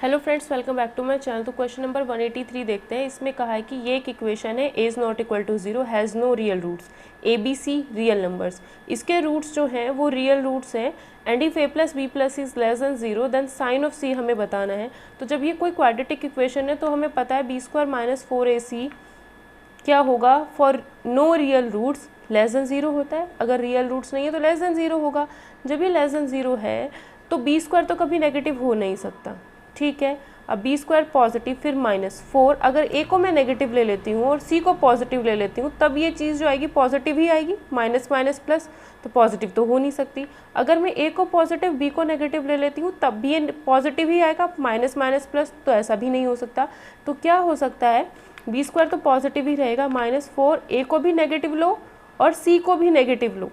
Hello friends, welcome back to my channel. तो question number 183 देखते हैं। इसमें कहा है कि ये एक इक्वेशन है, a is not equal to 0 has no real roots, A B C real numbers. इसके रूट्स जो हैं वो रियल रूट्स हैं and if a plus B plus is less than 0 then sign of c हमें बताना है। तो जब ये कोई क्वाड्रेटिक इक्वेशन है तो हमें पता है b² माइनस 4ac क्या होगा for no real roots less than 0 होता है। अगर रियल रूट्स नहीं है तो लेस देन 0 होगा। जब ये लेस देन 0 है तो b² तो कभी नेगेटिव हो नहीं सकता, ठीक है। अब b² पॉजिटिव फिर -4, अगर a को मैं नेगेटिव ले लेती हूँ और c को पॉजिटिव ले लेती हूँ तब ये चीज़ जो आएगी पॉजिटिव ही आएगी, माइनस माइनस प्लस, तो पॉजिटिव तो हो नहीं सकती। अगर मैं a को पॉजिटिव b को नेगेटिव ले लेती हूँ तब भी ये पॉजिटिव ही आएगा, माइनस माइनस प्लस, तो ऐसा भी नहीं हो सकता। तो क्या हो सकता है, b² तो पॉजिटिव ही रहेगा, -4, a को भी नेगेटिव लो और c को भी नेगेटिव लो।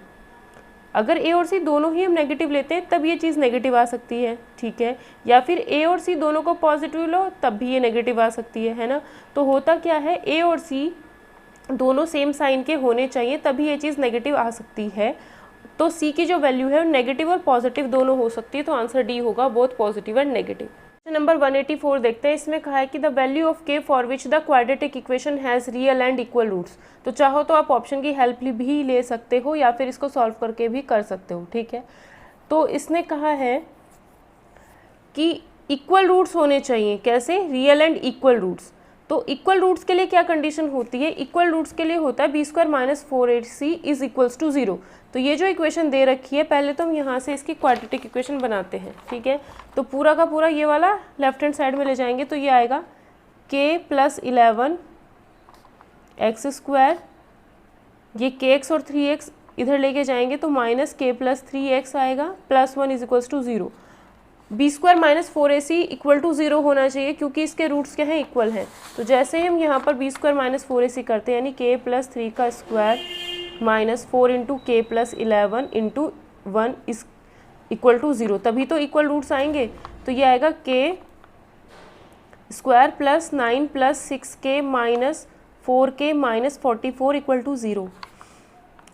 अगर a और c दोनों ही हम नेगेटिव लेते हैं तब ये चीज़ नेगेटिव आ सकती है, ठीक है। या फिर a और c दोनों को पॉजिटिव लो तब भी ये नेगेटिव आ सकती है ना। तो होता क्या है, a और c दोनों सेम साइन के होने चाहिए तभी ये चीज़ नेगेटिव आ सकती है। तो c की जो वैल्यू है वो नेगेटिव और पॉजिटिव दोनों हो सकती है। तो आंसर डी होगा, both positive and negative. Number 184 देखते हैं। इसमें कहा है कि the value of k for which the quadratic equation has real and equal roots. तो चाहो तो आप ऑप्शन की हेल्प भी ले सकते हो या फिर इसको सॉल्व करके भी कर सकते हो, ठीक है। तो इसने कहा है कि इक्वल रूट्स होने चाहिए, कैसे, रियल एंड इक्वल रूट्स। तो इक्वल रूट्स के लिए क्या कंडीशन होती है, इक्वल रूट्स के लिए होता है b² minus 4ac is equals to 0। तो ये जो इक्वेशन दे रखी है, पहले तो हम यहाँ से इसकी क्वाड्रेटिक इक्वेशन बनाते हैं, ठीक है। तो पूरा का पूरा ये वाला लेफ्ट हैंड साइड में ले जाएंगे तो ये आएगा k प्लस 11 x², ये kx और 3x इधर लेके जाएंगे तो माइनस k प्लस 3x आएगा, plus 1 is equals to 0। b² minus 4ac equal to 0 होना चाहिए क्योंकि इसके रूट्स क्या हैं, इक्वल हैं। तो जैसे हम यहाँ पर b² माइनस 4ac करते हैं यानी k प्लस 3 का square minus 4 into K plus 11 into 1 is equal to 0, तभी तो इक्वल रूट्स आएंगे। तो ये आएगा k² plus 9 plus 6k minus 4k minus 44 equal to 0,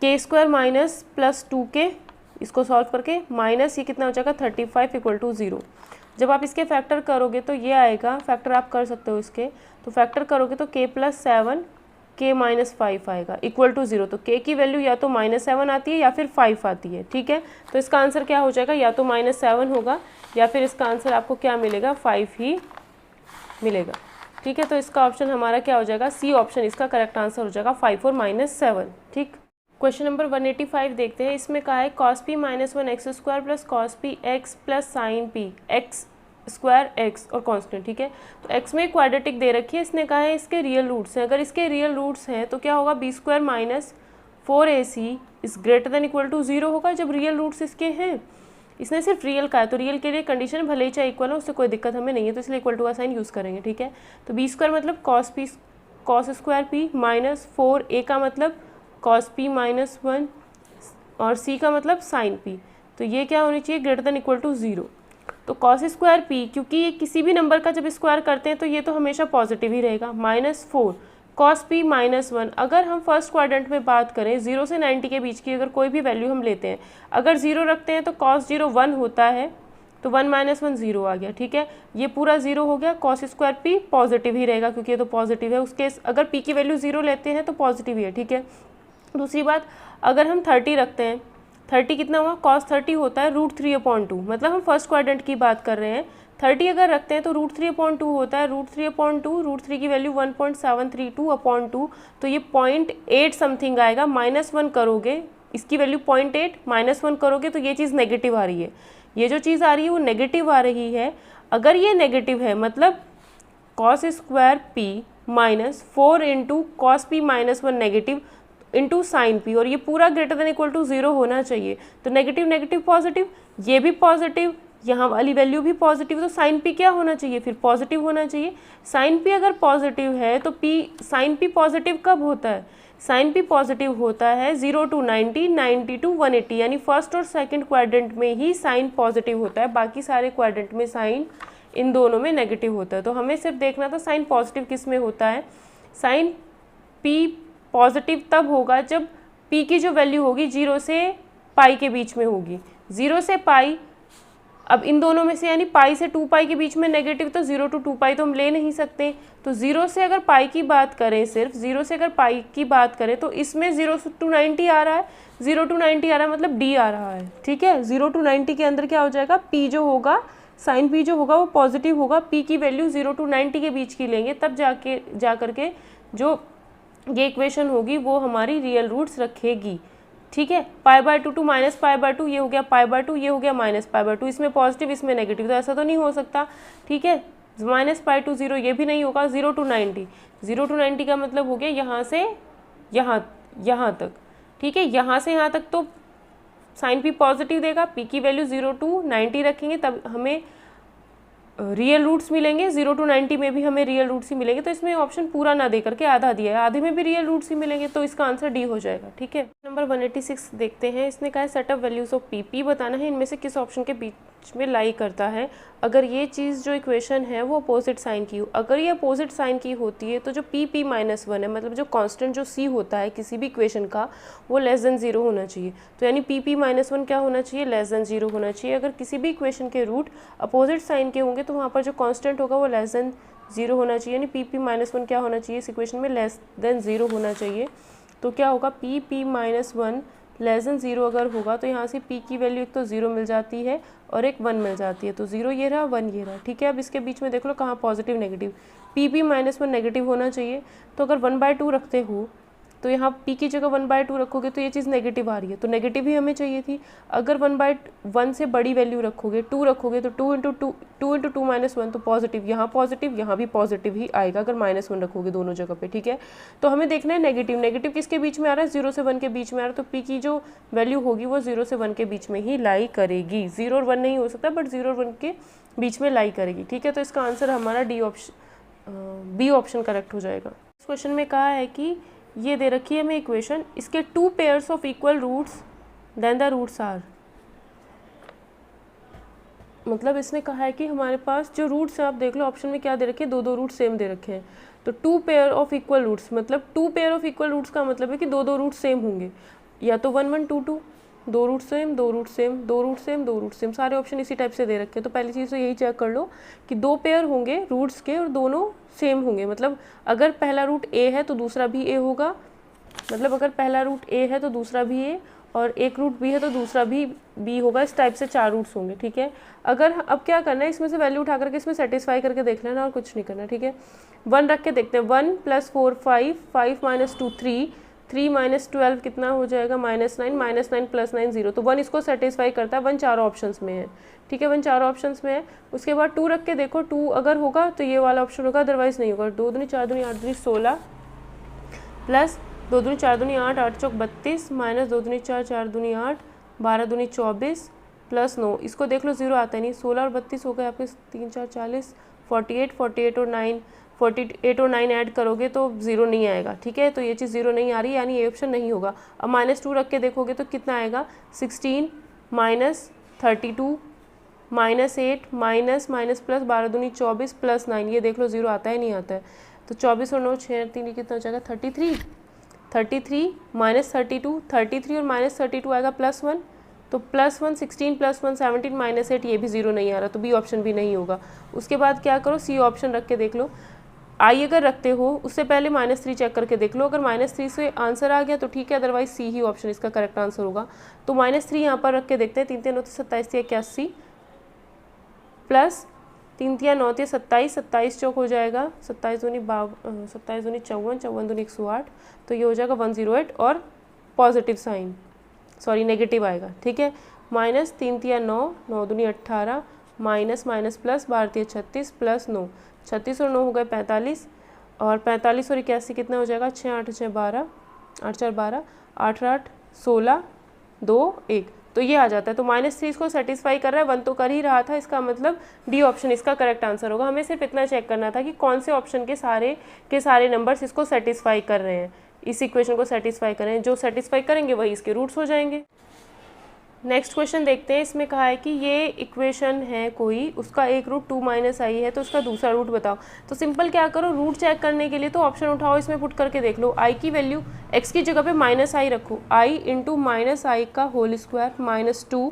k² minus plus 2k, इसको सॉल्व करके माइनस ये कितना हो जाएगा 35 इक्वल टू 0। जब आप इसके फैक्टर करोगे तो ये आएगा, फैक्टर आप कर सकते हो इसके, तो फैक्टर करोगे तो k प्लस 7 k माइनस 5 आएगा इक्वल टू 0। तो k की वैल्यू या तो -7 आती है या फिर 5 आती है, ठीक है। तो इसका आंसर क्या हो जाएगा, या तो -7 होगा या फिर इसका आंसर आपको क्या मिलेगा, 5 ही मिलेगा, ठीक है। तो इसका ऑप्शन हमारा क्या हो जाएगा, सी ऑप्शन इसका करेक्ट आंसर हो जाएगा, 5 और -7, ठीक। क्वेश्चन नंबर 185 देखते हैं। इसमें कहा है cos p minus 1 x² plus cos p x plus sign p x² x और कांस्टेंट, ठीक है। तो x में क्वाड्रेटिक दे रखी है, इसने कहा है इसके रियल रूट्स हैं। अगर इसके रियल रूट्स हैं तो क्या होगा, b² minus 4ac is greater than equal to 0 होगा जब रियल रूट्स इसके हैं। इसने सिर्फ रियल का है तो रियल के लिए कंडीशन भले ही चाहे इक्वल हो, उससे कोई दिक्कत हमें नहीं है, तो इसलिए इक्वल टू का साइन यूज़ करेंगे, ठीक है। तो b² मतलब cos² p माइनस 4a का मतलब cos p माइनस 1 और c का मतलब sin p। तो ये क्या होनी चाहिए, ग्रेटर देन इक्वल टू 0। तो cos² p, क्योंकि ये किसी भी नंबर का जब स्क्वायर करते हैं तो ये तो हमेशा पॉजिटिव ही रहेगा, -4 cos p माइनस 1। अगर हम फर्स्ट क्वाड्रेंट में बात करें 0 से 90 के बीच की अगर कोई भी वैल्यू हम लेते हैं, अगर 0 रखते हैं तो cos 0 1 होता है, तो 1 माइनस 1 0 आ गया, ठीक है। ये पूरा 0 हो गया, cos² p पॉजिटिव ही रहेगा क्योंकि ये तो पॉजिटिव है, उसके अगर p की वैल्यू 0 लेते हैं तो पॉजिटिव ही है, ठीक है। दूसरी बात, अगर हम 30 रखते हैं, 30 कितना हुआ, cos 30 होता है √3/2, मतलब हम फर्स्ट क्वाड्रेंट की बात कर रहे हैं। 30 अगर रखते हैं तो √3/2 होता है, √3/2, √3 की वैल्यू 1.732/2, तो ये 0.8 समथिंग आएगा। -1 करोगे, इसकी वैल्यू 0.8 -1 करोगे तो ये चीज़ नेगेटिव आ रही है। ये जो चीज़ आ रही है वो नेगेटिव आ रही है। अगर ये नेगेटिव है मतलब cos² p minus 4 into cos p minus 1 negative into sine P, और ये पूरा ग्रेटर देन इक्वल टू 0 होना चाहिए। तो नेगेटिव नेगेटिव पॉजिटिव, ये भी पॉजिटिव, यहाँ वाली वैल्यू भी पॉजिटिव, तो साइन पी क्या होना चाहिए, फिर पॉजिटिव होना चाहिए। साइन पी अगर पॉजिटिव है तो साइन पी पॉजिटिव कब होता है, साइन पी पॉजिटिव होता है 0 to 90, 90 to 180, यानी फर्स्ट और सेकेंड क्वाड्रेंट में ही साइन पॉजिटिव होता है, बाकी सारे क्वाड्रेंट में साइन इन दोनों में नेगेटिव होता है। तो हमें सिर्फ देखना था साइन पॉजिटिव किस में होता है। साइन पी पॉजिटिव तब होगा जब p की जो वैल्यू होगी 0 से पाई के बीच में होगी। 0 से पाई अब इन दोनों में से यानी पाई से 2 पाई के बीच में नेगेटिव, तो 0 to 2 पाई तो हम ले नहीं सकते। तो 0 से अगर पाई की बात करें, सिर्फ 0 से अगर पाई की बात करें तो इसमें 0 to 90 आ रहा है, 0 to 90 आ रहा है मतलब डी आ रहा है। ठीक है, 0 to 90 के अंदर क्या हो जाएगा, पी जो होगा, साइन पी जो होगा वो पॉजिटिव होगा। पी की वैल्यू 0 to 90 के बीच की लेंगे, तब जा करके जो ये इक्वेशन होगी वो हमारी रियल रूट्स रखेगी। ठीक है, π/2 to -π/2, ये हो गया π/2, ये हो गया -π/2, इसमें पॉजिटिव इसमें नेगेटिव, तो ऐसा तो नहीं हो सकता। ठीक है, -π to 0 ये भी नहीं होगा। 0 to 90, 0 to 90 का मतलब हो गया यहाँ से यहाँ तक। ठीक है, यहाँ से यहाँ तक तो साइन पी पॉजिटिव देगा, पी की वैल्यू 0 to 90 रखेंगे तब हमें रियल रूट्स मिलेंगे। 0 to 90 में भी हमें रियल रूट्स ही मिलेंगे, तो इसमें ऑप्शन पूरा ना दे करके आधा दिया है, आधे में भी रियल रूट्स ही मिलेंगे, तो इसका आंसर डी हो जाएगा। ठीक है, नंबर 186 देखते हैं। इसने कहा है set of values of P, P बताना है इनमें से किस ऑप्शन के बीच में लाई करता है अगर ये चीज़ जो इक्वेशन है वो अपोजिट साइन की हो। अगर ये अपोजिट साइन की होती है तो जो पी -1 है, मतलब जो कांस्टेंट जो सी होता है किसी भी इक्वेशन का, वो लेस देन 0 होना चाहिए। तो यानी पी -1 क्या होना चाहिए, लेस देन 0 होना चाहिए। अगर किसी भी इक्वेशन के रूट अपोजिट साइन के होंगे तो वहाँ पर जो कांस्टेंट होगा वो लेस देन 0 होना चाहिए, यानी पी -1 क्या होना चाहिए इस इक्वेशन में, लेस देन 0 होना चाहिए। तो क्या होगा, पी -1 लेस देन 0 अगर होगा तो यहाँ से p की वैल्यू एक तो 0 मिल जाती है और एक 1 मिल जाती है, तो 0 ये रहा, 1 ये रहा। ठीक है, अब इसके बीच में देख लो कहाँ पॉजिटिव नेगेटिव, p -1 नेगेटिव होना चाहिए। तो अगर 1/2 रखते हो तो यहाँ p की जगह 1/2 रखोगे तो ये चीज़ नेगेटिव आ रही है, तो नेगेटिव ही हमें चाहिए थी। अगर 1/1 से बड़ी वैल्यू रखोगे, 2 रखोगे, तो 2 × 2 -1 तो पॉजिटिव, यहाँ भी पॉजिटिव ही आएगा अगर -1 रखोगे दोनों जगह पे। ठीक है, तो हमें देखना है नेगेटिव, नेगेटिव किसके बीच में आ रहा है, 0 से 1 के बीच में आ रहा है, तो p की जो वैल्यू होगी वो 0 से 1 के बीच में ही लाई करेगी। 0 और 1 नहीं हो सकता, बट 0 और 1 के बीच में लाई करेगी। ठीक है, तो इसका आंसर हमारा बी ऑप्शन करेक्ट हो जाएगा। इस क्वेश्चन में कहा है कि ये दे रखी है हमें इक्वेशन, इसके 2 pairs of equal roots then the roots are, मतलब इसने कहा है कि हमारे पास जो रूट्स हैं, आप देख लो ऑप्शन में क्या दे रखे हैं, 2 रूट सेम दे रखे हैं। तो 2 पेयर ऑफ इक्वल रूट्स, मतलब 2 पेयर ऑफ इक्वल रूट्स का मतलब है कि 2 रूट सेम होंगे, या तो 1 1 2 2, 2 root same, 2 root same, 2 root same, 2 root same, सारे ऑप्शन इसी टाइप से दे रखे हैं। तो पहली चीज़ तो यही चेक कर लो कि 2 पेयर होंगे रूट्स के और दोनों सेम होंगे, मतलब अगर पहला रूट ए है तो दूसरा भी ए होगा, मतलब अगर पहला रूट ए है तो दूसरा भी ए, और एक रूट बी है तो दूसरा भी बी होगा, इस टाइप से 4 रूट्स होंगे। ठीक है, अगर अब क्या करना है, इसमें से वैल्यू उठा करके इसमें सेटिस्फाई करके देख लेना और कुछ नहीं करना। ठीक है, 1 रख के देखते हैं, 1 + 4 5, 5 - 2 3, 3 - 12 कितना हो जाएगा, -9, -9 + 9 0, तो 1 इसको सेटिस्फाई करता है। 1 चारों ऑप्शंस में है। ठीक है, 1 चारों ऑप्शंस में है। उसके बाद 2 रख के देखो, 2 अगर होगा तो ये वाला ऑप्शन होगा, अदरवाइज नहीं होगा। 2 दूनी 4 दूनी 8 दूनी 16 प्लस 2 दूनी 4 दूनी 8, 8 चौक 32, माइनस 2 दूनी 4, 4 दूनी 8, 12 दूनी 24 प्लस 9, इसको देख लो 0 आता नहीं, 16 और 32 हो गए आपके 3 4 40, 48, 48 और 9, 48 और 9 ऐड करोगे तो 0 नहीं आएगा। ठीक है, तो ये चीज़ 0 नहीं आ रही, यानी ये ऑप्शन नहीं होगा। अब -2 रख के देखोगे तो कितना आएगा, 16 माइनस 32 -8 माइनस प्लस 12 दूनी 24 प्लस 9, ये देख लो 0 आता है नहीं आता है। तो 24 और 9 6 3 कितना हो जाएगा, 33 माइनस 32, 33 और -32 आएगा +1, तो +1 16 + 1 17 -8, ये भी 0 नहीं आ रहा, तो बी ऑप्शन भी नहीं होगा। उसके बाद क्या करो, सी ऑप्शन रख के देख लो। आई अगर रखते हो उससे पहले -3 चेक करके देख लो, अगर -3 से आंसर आ गया तो ठीक है, अदरवाइज सी ही ऑप्शन इसका करेक्ट आंसर होगा। तो -3 यहाँ पर रख के देखते हैं, 3 3 9 27 81 प्लस 3 3 9 27, 27 चौक हो जाएगा 27 दूनी 54, 54 दूनी 108, तो ये हो जाएगा 108 और पॉजिटिव साइन, सॉरी नेगेटिव आएगा। ठीक है, -3 3 9, 9 दूनी 18, माइनस प्लस 12 36 प्लस 9, 36 और 9 हो गए 45, और 45 और 81 कितना हो जाएगा, 6 8 6 12, 8 4 12, 8 8 16 2 1, तो ये आ जाता है। तो -3 इसको सेटिस्फाई कर रहा है, 1 तो कर ही रहा था, इसका मतलब डी ऑप्शन इसका करेक्ट आंसर होगा। हमें सिर्फ इतना चेक करना था कि कौन से ऑप्शन के सारे नंबर्स इसको सेटिस्फाई कर रहे हैं, इस इक्वेशन को सेटिस्फाई कर रहे हैं। जो सेटिस्फाई करेंगे वही इसके रूट्स हो जाएंगे। नेक्स्ट क्वेश्चन देखते हैं। इसमें कहा है कि ये इक्वेशन है कोई, उसका एक रूट 2 - i है, तो उसका दूसरा रूट बताओ। तो सिंपल क्या करो, रूट चेक करने के लिए तो ऑप्शन उठाओ, इसमें पुट करके देख लो। i की वैल्यू x की जगह पे -i रखो, i × -i का होल स्क्वायर -2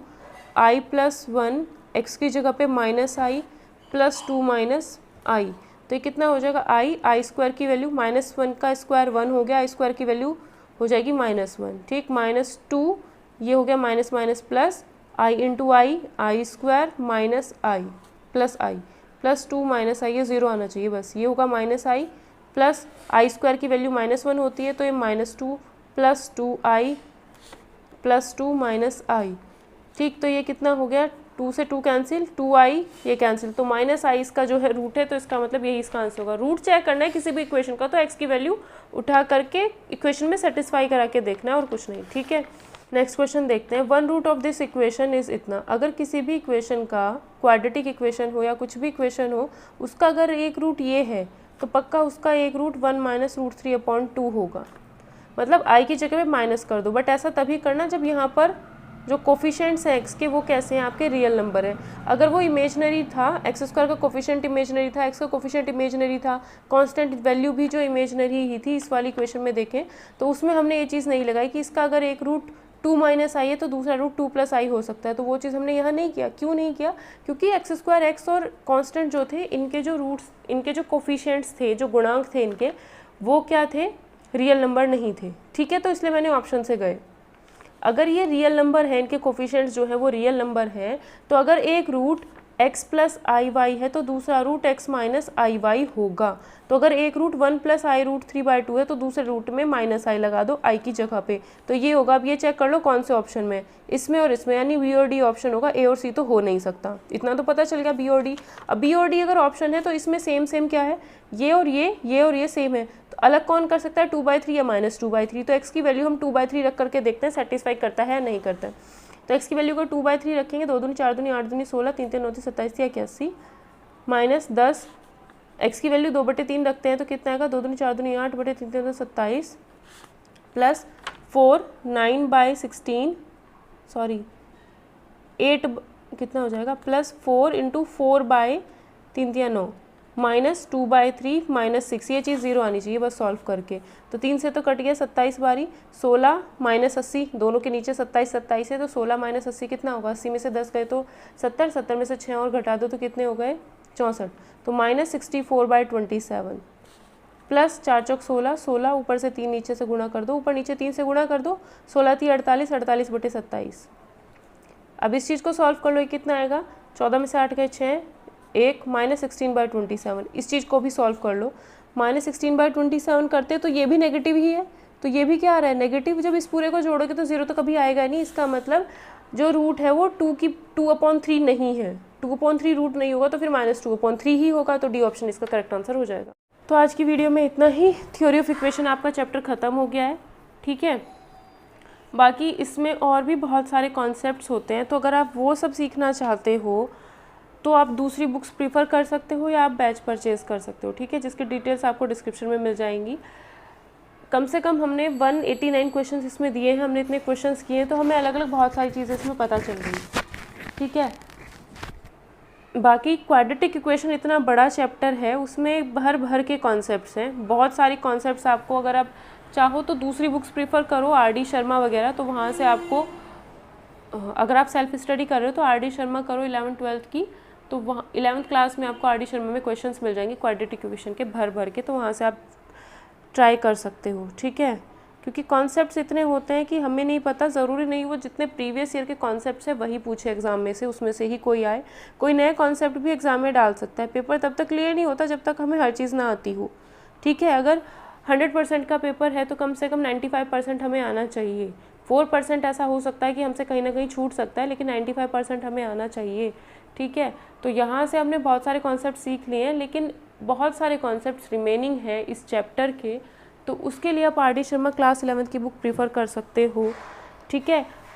i + 1 एक्स की जगह पे माइनस आई प्लस 2 माइनस आई, तो ये कितना हो जाएगा आई स्क्वायर की वैल्यू -1 का स्क्वायर 1 हो गया, आई स्क्वायर की वैल्यू हो जाएगी -1, ठीक। -2 ये हो गया माइनस माइनस प्लस आई इंटू आई स्क्वायर माइनस आई प्लस 2 माइनस आई, ये 0 आना चाहिए बस, ये होगा माइनस आई प्लस आई स्क्वायर की वैल्यू -1 होती है तो ये -2 प्लस 2i प्लस 2 माइनस आई, ठीक। तो ये कितना हो गया, 2 से 2 कैंसिल, 2i ये कैंसिल, तो -i इसका जो है रूट है, तो इसका मतलब यही इसका आंसर होगा। रूट चेक करना है किसी भी इक्वेशन का तो x की वैल्यू उठा करके इक्वेशन में सेटिस्फाई करा के देखना है और कुछ नहीं, ठीक है। नेक्स्ट क्वेश्चन देखते हैं। 1 root of this equation is इतना। अगर किसी भी इक्वेशन का क्वाड्रेटिक इक्वेशन हो या कुछ भी इक्वेशन हो, उसका अगर एक रूट ये है तो पक्का उसका एक रूट 1 माइनस रूट 3/2 होगा। मतलब i की जगह पे माइनस कर दो, बट ऐसा तभी करना जब यहाँ पर जो कोफिशिएंट्स हैं x के वो कैसे हैं, आपके रियल नंबर है। अगर वो इमेजनरी था, एक्स स्क्वायर का कोफिशिएंट इमेजनरी था, x का कोफिशिएंट इमेजनरी था, कांस्टेंट वैल्यू भी जो इमेजनरी ही थी इस वाली इक्वेशन में देखें, तो उसमें हमने ये चीज़ नहीं लगाई कि इसका अगर एक रूट 2 माइनस आई है तो दूसरा रूट 2 प्लस आई हो सकता है, तो वो चीज़ हमने यहाँ नहीं किया। क्यों नहीं किया? क्योंकि एक्स स्क्वायर एक्स और कांस्टेंट जो थे, इनके जो रूट्स, इनके जो कोफिशिएंट्स थे, जो गुणांक थे इनके, वो क्या थे, रियल नंबर नहीं थे, ठीक है। तो इसलिए मैंने ऑप्शन से गए। अगर ये रियल नंबर है, इनके कोफिशिएंट्स जो है वो रियल नंबर है, तो अगर एक रूट x प्लस आई वाई है तो दूसरा रूट x माइनस आई वाई होगा। तो अगर एक रूट 1 प्लस आई रूट 3/2 है तो दूसरे रूट में माइनस आई लगा दो i की जगह पे, तो ये होगा। अब ये चेक कर लो कौन से ऑप्शन में, इसमें और इसमें, यानी बी और डी ऑप्शन होगा, ए और सी तो हो नहीं सकता। इतना तो पता चल गया बी और डी। अब बी और डी अगर ऑप्शन है तो इसमें सेम क्या है, ये और ये सेम है, तो अलग कौन कर सकता है, 2/3 या -2/3। तो x की वैल्यू हम 2/3 रख करके देखते हैं सेटिस्फाई करता है या नहीं करता है। तो x की वैल्यू को 2/3 रखेंगे, 2 दूनी 4 दूनी 8 दूनी 16, 3 3 9 27 या 81 -10। x की वैल्यू 2/3 रखते हैं तो कितना आएगा, 2 दूनी 4 दूनी 8 बटे 3 3 27 प्लस 4 9/16 सॉरी 8 कितना हो जाएगा, प्लस 4 इंटू 4/3 3 9 -2/3 -6, ये चीज़ 0 आनी चाहिए बस सॉल्व करके। तो 3 से तो कट गया 27 बारी, 16 -80, दोनों के नीचे 27 है, तो 16 -80 कितना होगा, 80 में से 10 गए तो 70, 70 में से 6 और घटा दो तो कितने हो गए 64, तो -64/27 प्लस 4 चौक 16, 16 ऊपर से 3 नीचे से गुणा कर दो, ऊपर नीचे 3 से गुणा कर दो, 16 3 48, 48 बटे 27। अब इस चीज़ को सॉल्व कर लो, ये कितना आएगा, 14 में से 8 गए 6, 1 -16/27। इस चीज़ को भी सॉल्व कर लो, -16/27 करते तो ये भी नेगेटिव ही है, तो ये भी क्या आ रहा है, नेगेटिव। जब इस पूरे को जोड़ोगे तो 0 तो कभी आएगा नहीं, इसका मतलब जो रूट है वो 2/3 नहीं है, 2/3 रूट नहीं होगा तो फिर -2/3 ही होगा, तो डी ऑप्शन इसका करेक्ट आंसर हो जाएगा। तो आज की वीडियो में इतना ही। थ्योरी ऑफ इक्वेशन आपका चैप्टर ख़त्म हो गया है, ठीक है। बाकी इसमें और भी बहुत सारे कॉन्सेप्ट्स होते हैं, तो अगर आप वो सब सीखना चाहते हो तो आप दूसरी बुक्स प्रीफर कर सकते हो या आप बैच परचेज़ कर सकते हो, ठीक है, जिसकी डिटेल्स आपको डिस्क्रिप्शन में मिल जाएंगी। कम से कम हमने 189 क्वेश्चंस इसमें दिए हैं, हमने इतने क्वेश्चंस किए हैं, तो हमें अलग अलग बहुत सारी चीज़ें इसमें पता चल रही है, ठीक है। बाकी क्वाड्रेटिक इक्वेशन इतना बड़ा चैप्टर है, उसमें भर के कॉन्सेप्ट्स हैं, बहुत सारी कॉन्सेप्ट्स आपको, अगर आप चाहो तो दूसरी बुक्स प्रीफर करो, RD शर्मा वगैरह, तो वहाँ से आपको, अगर आप सेल्फ स्टडी कर रहे हो तो RD शर्मा करो 11th 12th की, तो वहाँ 11th क्लास में आपको RD शर्मा में क्वेश्चंस मिल जाएंगे क्वाड्रेटिक इक्वेशन के भर के, तो वहाँ से आप ट्राई कर सकते हो, ठीक है। क्योंकि कॉन्सेप्ट्स इतने होते हैं कि हमें नहीं पता, ज़रूरी नहीं वो जितने प्रीवियस ईयर के कॉन्सेप्ट्स हैं वही पूछे एग्जाम में से, उसमें से ही कोई आए, कोई नया कॉन्सेप्ट भी एग्जाम में डाल सकता है। पेपर तब तक क्लियर नहीं होता जब तक हमें हर चीज़ ना आती हो, ठीक है। अगर 100% का पेपर है तो कम से कम 95% हमें आना चाहिए। 4% ऐसा हो सकता है कि हमसे कहीं ना कहीं छूट सकता है, लेकिन 95% हमें आना चाहिए, ठीक है। तो यहाँ से हमने बहुत सारे कॉन्सेप्ट सीख लिए हैं, लेकिन बहुत सारे कॉन्सेप्ट्स रिमेनिंग हैं इस चैप्टर के, तो उसके लिए आप RD शर्मा क्लास 11th की बुक प्रीफर कर सकते हो, ठीक है।